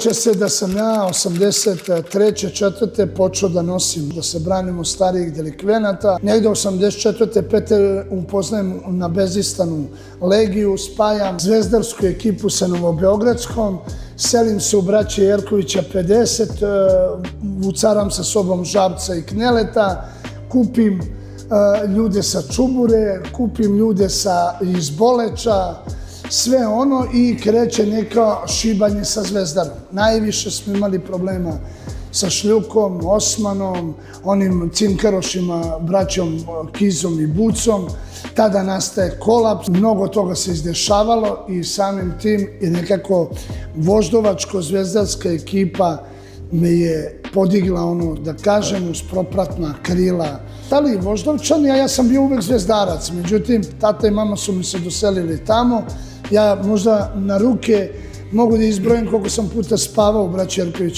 Sjeća se da sam ja 83. 4. počeo da nosim, da se branim od starijih delikvenata. Negde 84. 5. upoznajem na Bezistanu Legiju, spajam zvezdarsku ekipu sa Novobeogradskom, selim se u Braće Jerkovića 50, vucaram sa sobom Žabca i Kneleta, kupim ljude sa Čubure, kupim ljude iz Boleča, sve ono i kreće neko šibanje sa Zvezdarom. Najviše smo imali problema sa Šljukom, Osmanom, onim cinkarošima, braćom Kizom i Bucom. Tada nastaje kolaps, mnogo toga se izdešavalo i samim tim je nekako voždovačko-zvezdarska ekipa me je podigla, da kažem, uz propratna krila. Ali Voždovčani, a ja sam bio uvek zvezdarac, međutim, tata i mama su mi se doselili tamo. Ja možda na ruke mogu da izbrojim koliko sam puta spavao u Braći Jerkovića.